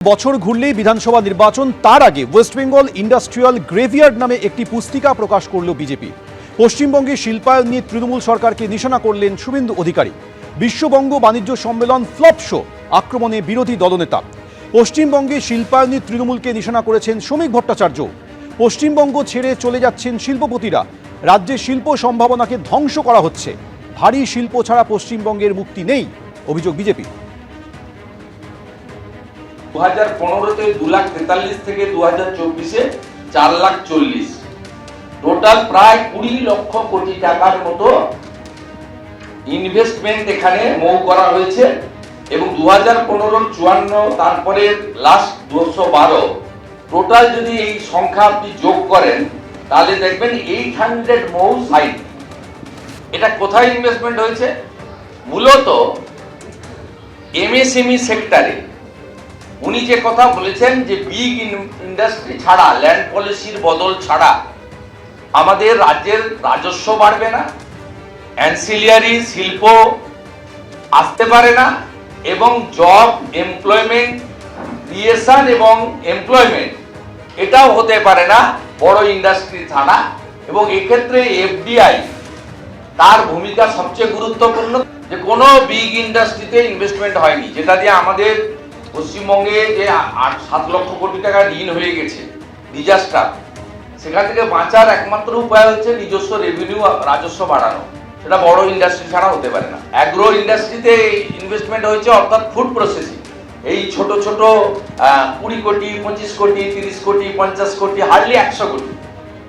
বছর ঘুরলেই বিধানসভা নির্বাচন, তার আগে ওয়েস্ট বেঙ্গল ইন্ডাস্ট্রিয়াল গ্রেভিয়ার্ড নামে একটি পুস্তিকা প্রকাশ করল বিজেপি। পশ্চিমবঙ্গে শিল্পায়ন নিয়ে তৃণমূল সরকারকে নিশানা করলেন শুভেন্দু অধিকারী। বিশ্ববঙ্গ বাণিজ্য সম্মেলন ফ্লপ শো, আক্রমণে বিরোধী দলনেতা। পশ্চিমবঙ্গে শিল্পায়নে তৃণমূলকে নিশানা করেছেন শ্রমিক ভট্টাচার্য। পশ্চিমবঙ্গ ছেড়ে চলে যাচ্ছেন শিল্পপতিরা। রাজ্যে শিল্প সম্ভাবনাকে ধ্বংস করা হচ্ছে। ভারী শিল্প ছাড়া পশ্চিমবঙ্গের মুক্তি নেই, অভিযোগ বিজেপি। 2015-তে 2,43,000 থেকে 2024-এ 4,40,000, টোটাল প্রায় 20 লক্ষ কোটি টাকার মতো ইনভেস্টমেন্ট এখানে মৌ করা হয়েছে। এবং 2015-র 54, তারপরে লাস্ট 212, টোটাল যদি এই সংখ্যা আপনি যোগ করেন তাহলে দেখবেন 800 মৌ সাইট। এটা কোথায় ইনভেস্টমেন্ট হয়েছে? মূলত এমএসএমই সেক্টরে। উনি যে কথা বলেছেন যে বিগ ইন্ডাস্ট্রি ছাড়া, ল্যান্ড পলিসির বদল ছাড়া আমাদের রাজ্যের রাজস্ব বাড়বে না, অ্যান্সিলিয়ারি শিল্প আসতে পারে না, এবং জব, এমপ্লয়মেন্ট ক্রিয়েশন এবং এমপ্লয়মেন্ট এটাও হতে পারে না বড় ইন্ডাস্ট্রি ছাড়া। এবং এক্ষেত্রে এফডিআই তার ভূমিকা সবচেয়ে গুরুত্বপূর্ণ। যে কোনো বিগ ইন্ডাস্ট্রিতে ইনভেস্টমেন্ট হয়নি, যেটা দিয়ে আমাদের পশ্চিমবঙ্গে যে 7 লক্ষ কোটি টাকা ঋণ হয়ে গেছে ডিজাস্টার, সেখান থেকে বাঁচার একমাত্র উপায় হচ্ছে নিজস্ব রেভিনিউ, রাজস্ব বাড়ানো। সেটা বড় ইন্ডাস্ট্রি ছাড়া হতে পারে না। অ্যাগ্রো ইন্ডাস্ট্রিতে ইনভেস্টমেন্ট হয়েছে, অর্থাৎ ফুড প্রসেসিং। এই ছোট ছোট 20 কোটি, 25 কোটি, 30 কোটি, 50 কোটি, হার্ডলি 100 কোটি,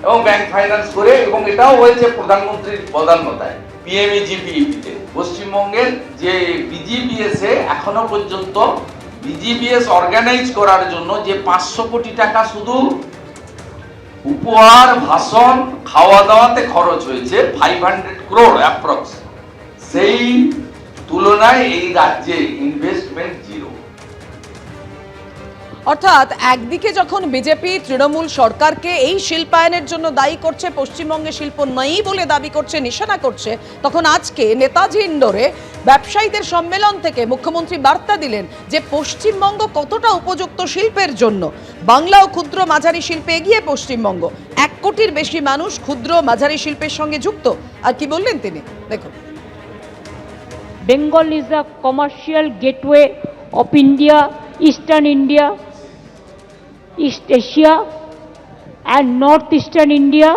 এবং ব্যাংক ফাইন্যান্স করে। এবং এটাও হয়েছে প্রধানমন্ত্রীর প্রধানতায়, পিএমইজিপিতে। পশ্চিমবঙ্গের যে বিজিবিএসে এখনো পর্যন্ত বিজিবিএস অর্গানাইজ করার জন্য যে 500 কোটি টাকা শুধু উপহার, ভাষণ, খাওয়া দাওয়াতে খরচ হয়েছে, 500 crore অ্যাপ্রক্স, সেই তুলনায় এই রাজ্যে ইনভেস্টমেন্ট জিরো। অর্থাৎ একদিকে যখন বিজেপি তৃণমূল সরকারকে এই শিল্পায়নের জন্য দায়ী করছে, পশ্চিমবঙ্গে শিল্প নেই বলে দাবি করছে, নিশানা করছে, তখন আজকে নেতাজি ইন্ডোরে ব্যবসায়ীদের সম্মেলন থেকে মুখ্যমন্ত্রী বার্তা দিলেন যে পশ্চিমবঙ্গ কতটা উপযুক্ত শিল্পের জন্য। বাংলা ও ক্ষুদ্র মাঝারি শিল্পে এগিয়ে পশ্চিমবঙ্গ। 1 কোটির বেশি মানুষ ক্ষুদ্র মাঝারি শিল্পের সঙ্গে যুক্ত। আর কি বললেন তিনি, দেখুন। Bengal is the commercial gateway of India, Eastern India, East Asia and Northeastern India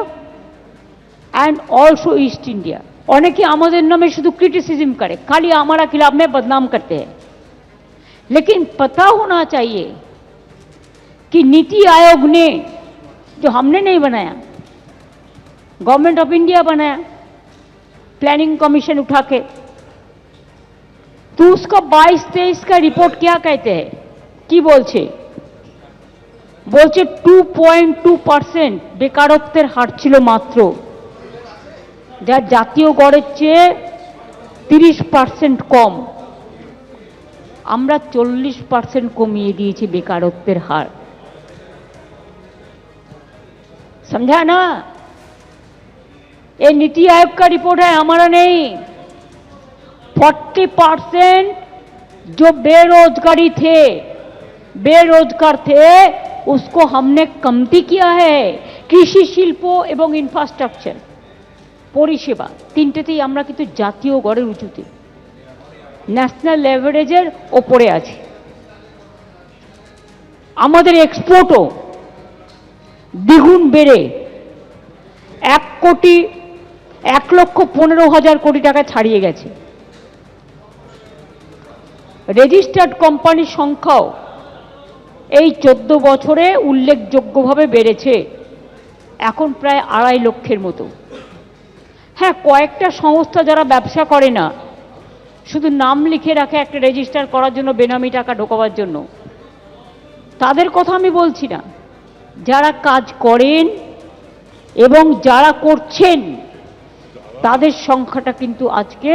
and also East India. অনেকে আমাদের নামে শুধু क्रिटिसिज्म करे, खाली हमारा खिलाफ में बदनाम करते हैं। लेकिन पता होना चाहिए कि नीति आयोग ने, जो हमने नहीं बनाया, गवर्नमेंट ऑफ इंडिया बनाया प्लानिंग कमीशन उठा के, तो उसका 22-23 का रिपोर्ट क्या कहते हैं, কি বলছে? বলছে 2.2% বেকারত্বের হার ছিল মাত্র, যা জাতীয় গড়ের চেয়ে 30% কম। আমরা 40% কমিয়ে দিয়েছি বেকারত্বের হার। समझा ना? ये नीति आयोग का रिपोर्ट है, हमारा नहीं। 40% जो बेरोजगार थे उसको हमने कमती किया है। কৃষি, শিল্প এবং ইনফ্রাস্ট্রাকচার, পরিষেবা, তিনটেতেই আমরা কিন্তু জাতীয় গড়ের উঁচুতে, ন্যাশনাল অ্যাভারেজের ওপরে আছি। আমাদের এক্সপোর্টও দ্বিগুণ বেড়ে 1,15,000 কোটি টাকা ছাড়িয়ে গেছে। রেজিস্টার্ড কোম্পানির সংখ্যাও এই 14 বছরে উল্লেখযোগ্যভাবে বেড়েছে, এখন প্রায় 2.5 লক্ষের মতো। হ্যাঁ, কয়েকটা সংস্থা যারা ব্যবসা করে না, শুধু নাম লিখে রাখে একটা রেজিস্টার করার জন্য, বেনামি টাকা ঢোকাবার জন্য, তাদের কথা আমি বলছি না। যারা কাজ করেন এবং যারা করছেন তাদের সংখ্যাটা কিন্তু আজকে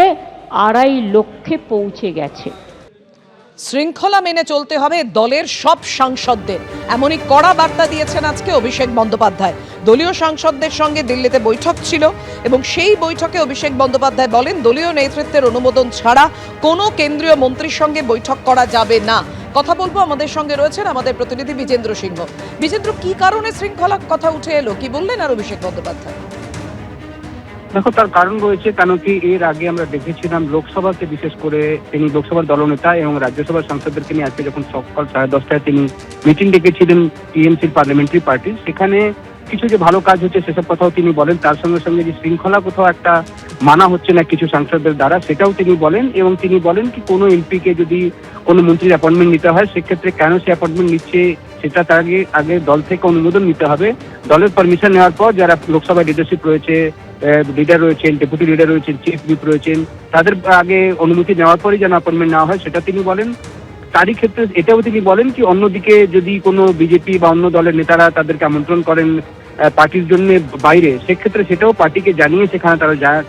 2.5 লক্ষে পৌঁছে গেছে। শৃঙ্খলা মেনে চলতে হবে দলের সব সাংসদদের, এমনই কড়া বার্তা দিয়েছেন আজকে অভিষেক বন্দ্যোপাধ্যায়। দলীয় সাংসদদের সঙ্গে দিল্লিতে বৈঠক ছিল এবং সেই বৈঠকে অভিষেক বন্দ্যোপাধ্যায় বলেন দলীয় নেতৃত্বের অনুমোদন ছাড়া কোনো কেন্দ্রীয় মন্ত্রীর সঙ্গে বৈঠক করা যাবে না। কথা বলবো, আমাদের সঙ্গে রয়েছেন আমাদের প্রতিনিধি বিজেন্দ্র সিংহ। বিজেন্দ্র, কি কারণে শৃঙ্খলার কথা উঠে এলো, কি বললেন আর অভিষেক বন্দ্যোপাধ্যায়? দেখো, তার কারণ রয়েছে। কেন কি এর আগে আমরা দেখেছিলাম লোকসভাতে, বিশেষ করে তিনি লোকসভার দলনেতা এবং রাজ্যসভার সাংসদদেরকে নিয়ে আজকে যখন সকাল 10:30টায় তিনি মিটিং ডেকেছিলেন টিএমসির পার্লামেন্টারি পার্টি, সেখানে কিছু যে ভালো কাজ হচ্ছে সেসব কথাও তিনি বলেন। তার সঙ্গে সঙ্গে যে শৃঙ্খলা কোথাও একটা মানা হচ্ছে না কিছু সাংসদদের দ্বারা, সেটাও তিনি বলেন। এবং তিনি বলেন কি কোনো এমপিকে যদি কোনো মন্ত্রীর অ্যাপয়েন্টমেন্ট নিতে হয়, সেক্ষেত্রে কেন সে অ্যাপয়েন্টমেন্ট নিচ্ছে সেটা তার আগে দল থেকে অনুমোদন নিতে হবে। দলের পারমিশন নেওয়ার পর যারা লোকসভায় লিডারশিপ রয়েছে, লিডার রয়েছেন, ডেপুটি লিডার রয়েছেন, চিফ হুইপ রয়েছেন, তাদের আগে অনুমতি নেওয়ার পরই যেন অ্যাপয়েন্টমেন্ট নেওয়া হয়, সেটা তিনি বলেন। তারই ক্ষেত্রে এটাও তিনি বলেন কি অন্যদিকে যদি কোনো বিজেপি বা অন্য দলের নেতারা তাদেরকে আমন্ত্রণ করেন পার্টির জন্য বাইরে, সেক্ষেত্রে সেটাও পার্টিকে জানিয়ে সেখানে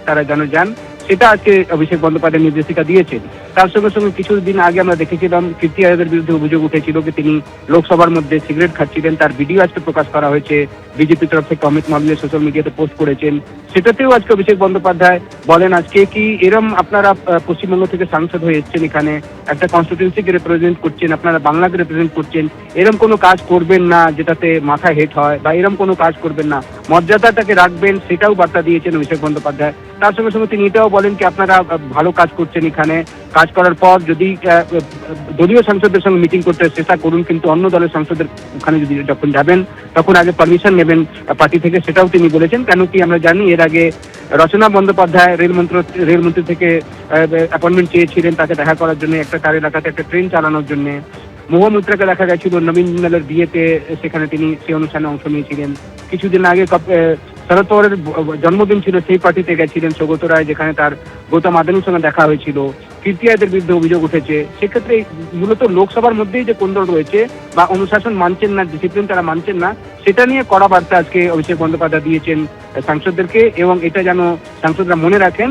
তারা যেন যান, সেটা আজকে অভিষেক বন্দ্যোপাধ্যায় নির্দেশিকা দিয়েছেন। তার সঙ্গে সঙ্গে কিছুদিন আগে আমরা দেখেছিলাম কীর্তি আজাদের বিরুদ্ধে অভিযোগ উঠেছিল যে তিনি লোকসভার মধ্যে সিগারেট খাচ্ছিলেন, তার ভিডিও আজকে প্রকাশ করা হয়েছে, বিজেপির তরফ থেকে অমিত মালভিয়া সোশ্যাল মিডিয়াতে পোস্ট করেছেন। সেটাতেও আজকে অভিষেক বন্দ্যোপাধ্যায় বলেন আজকে কি এরম আপনারা পশ্চিমবঙ্গ থেকে সাংসদ হয়ে এসছেন, এখানে একটা কনস্টিটিউয়েন্সিকে রিপ্রেজেন্ট করছেন, আপনারা বাংলাকে রিপ্রেজেন্ট করছেন, এরম কোনো কাজ করবেন না যেটাতে মাথা হেট হয়, বা এরম কোনো কাজ করবেন না, মর্যাদাটাকে রাখবেন, সেটাও বার্তা দিয়েছেন অভিষেক বন্দ্যোপাধ্যায়। তার সঙ্গে সঙ্গে তিনি এটাও বলেন কি আপনারা ভালো কাজ করছেন, এখানে কাজ করার পর যদি দলীয় সাংসদদের সঙ্গে মিটিং করতে চেষ্টা করুন, কিন্তু অন্য দলের সাংসদদের ওখানে যদি যখন যাবেন তখন আগে পারমিশন নেবেন পার্টি থেকে, সেটাও তিনি বলেছেন। কেন কি আমরা জানি এর আগে রচনা বন্দ্যোপাধ্যায় রেলমন্ত্রী থেকে অ্যাপয়েন্টমেন্ট চেয়েছিলেন তাকে দেখা করার জন্য, একটা তার এলাকাতে একটা ট্রেন চালানোর জন্য। মহুয়া দেখা গেছিল নবীন জিন্দালের বিয়েতে, সেখানে তিনি সেই অনুষ্ঠানে অংশ নিয়েছিলেন। কিছুদিন আগে শরদ পাওয়ারের জন্মদিন ছিল, সেই পার্টিতে গেছিলেন সৌগত রায়, যেখানে তার গৌতম আদানির সঙ্গে দেখা হয়েছিল। কীর্তি আজাদের বিরুদ্ধে অভিযোগ উঠেছে। সেক্ষেত্রে মূলত লোকসভার মধ্যেই যে কোন্দল রয়েছে বা অনুশাসন মানছেন না, ডিসিপ্লিন তারা মানছেন না, সেটা নিয়ে কড়া বার্তা আজকে অভিষেক বন্দ্যোপাধ্যায় দিয়েছেন সাংসদদেরকে, এবং এটা যেন সাংসদরা মনে রাখেন,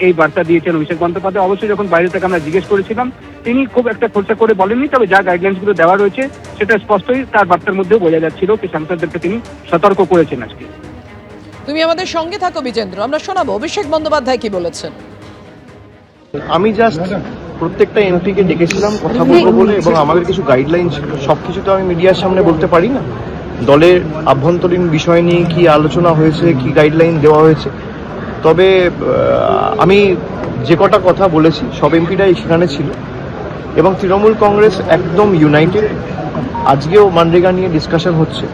এই বার্তা দিয়েছেন অভিষেক বন্দ্যোপাধ্যায়। অবশ্যই যখন বাইরে থেকে আমরা জিজ্ঞেস করেছিলাম, তিনি খুব একটা খোলসা করে বলেননি, তবে যা গাইডলাইন্সগুলো দেওয়া রয়েছে সেটা স্পষ্টই তার বার্তার মধ্যেও বোঝা যাচ্ছিল যে সাংসদদেরকে তিনি সতর্ক করেছেন আজকে। তুমি আমাদের সঙ্গে থাকো বিজেন্দ্র, আমরা শোনাবো অভিষেক বন্দ্যোপাধ্যায় কি বলেছেন। আমি জাস্ট প্রত্যেকটা এমপিকে ডেকেছিলাম কথা বলবো বলে, এবং আমাদের কিছু গাইডলাইন ছিল, সবকিছু তো আমি মিডিয়ার সামনে বলতে পারি না। দলের আভ্যন্তরীণ বিষয় নিয়ে কি আলোচনা হয়েছে, কি গাইডলাইন দেওয়া হয়েছে, তবে আমি যে কটা কথা বলেছি সব এমপিরাই সেখানে ছিল, এবং তৃণমূল কংগ্রেস একদম ইউনাইটেড। আজকেও মানরেগা নিয়ে ডিসকাশন হচ্ছে।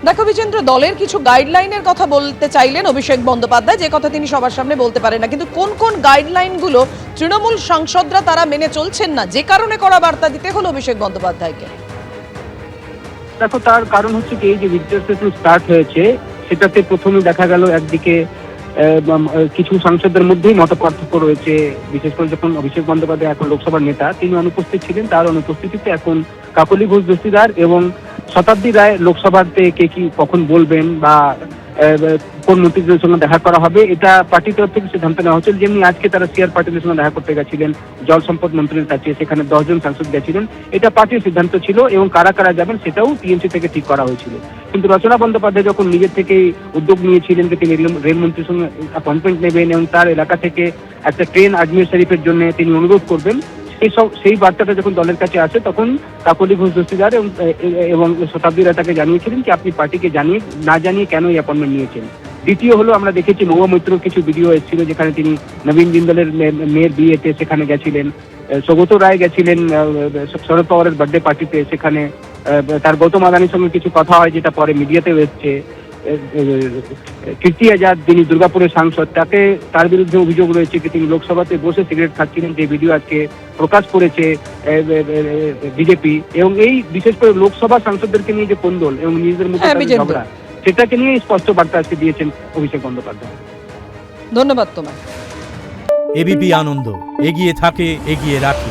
দেখো বিজেন্দ্র, দলের কিছু গাইডলাইনের কথা বলতে চাইলেন অভিষেক বন্দ্যোপাধ্যায়, যে কথা তিনি সবার সামনে বলতে পারেন না, কিন্তু কোন কোন গাইডলাইনগুলো তৃণমূল সাংসদরা তারা মেনে চলছেন না, যে কারণে কড়া বার্তা দিতে হলো অভিষেক বন্দ্যোপাধ্যায়কে? দেখো, তার কারণ হচ্ছে কি এই যে উইথড্রয়াল স্টেটমেন্ট স্টার্ট হয়েছে, সেটাতে প্রথমে দেখা গেল একদিকে কিছু সাংসদদের মধ্যেই মত পার্থক্য রয়েছে। বিশেষ করে যখন অভিষেক বন্দ্যোপাধ্যায় এখন লোকসভার নেতা, তিনি অনুপস্থিত ছিলেন, তার অনুপস্থিতিতে এখন কাকলি ঘোষ দস্তিদার এবং শতাব্দী রায় লোকসভাতে কে কি কখন বলবেন বা কোন মন্ত্রীদের সঙ্গে দেখা করা হবে, এটা পার্টির তরফ থেকে সিদ্ধান্ত নেওয়া হচ্ছিল। যেমনি আজকে তারা সিআর পার্টিদের সঙ্গে দেখা করতে গেছিলেন জল সম্পদ মন্ত্রীর কাছে, সেখানে 10 জন সাংসদ গেছিলেন। এটা পার্টির সিদ্ধান্ত ছিল, এবং কারা কারা যাবেন সেটাও টিএমসি থেকে ঠিক করা হয়েছিল। কিন্তু রচনা বন্দ্যোপাধ্যায় যখন নিজের থেকে উদ্যোগ নিয়েছিলেন যে তিনি রেলমন্ত্রীর সঙ্গে অ্যাপয়েন্টমেন্ট নেবেন এবং তার এলাকা থেকে একটা ট্রেন আজমির শরীফের জন্য তিনি অনুরোধ করবেন, সেই বার্তাটা যখন দলের কাছে আসে, তখন কাকলি ঘোষ দস্তিদার এবং শতাব্দী রায় তাকে জানিয়েছিলেন যে আপনি পার্টিকে না জানিয়ে কেন এই অ্যাপয়েন্টমেন্ট নিয়েছেন। দ্বিতীয় হলো, আমরা দেখেছি মহুয়া মৈত্রর কিছু ভিডিও এসেছিল যেখানে তিনি নবীন জিন্দালের মেয়ের বিয়েতে সেখানে গেছিলেন, সৌগত রায় গেছিলেন শরদ পাওয়ারের বার্থডে পার্টিতে, সেখানে তার গৌতম আদানির সঙ্গে কিছু কথা হয় যেটা পরে মিডিয়াতেও এসছে। কীর্তি আজাদ যিনি দুর্গাপুরের সাংসদ, তার বিরুদ্ধে অভিযোগ রয়েছে যে তিনি লোকসভাতে বসে সিগারেট খাচ্ছিলেন, যে ভিডিও আজকে প্রকাশ করেছে বিজেপি। এবং এই বিশেষ করে লোকসভা সাংসদদেরকে নিয়ে যে কোন্দল এবং নিজেদের মধ্যে ঝগড়া, সেটাকে নিয়ে স্পষ্ট বার্তা আজকে দিয়েছেন অভিষেক বন্দ্যোপাধ্যায়। ধন্যবাদ তোমায়। এবিপি আনন্দ, এগিয়ে থাকে, এগিয়ে রাখে।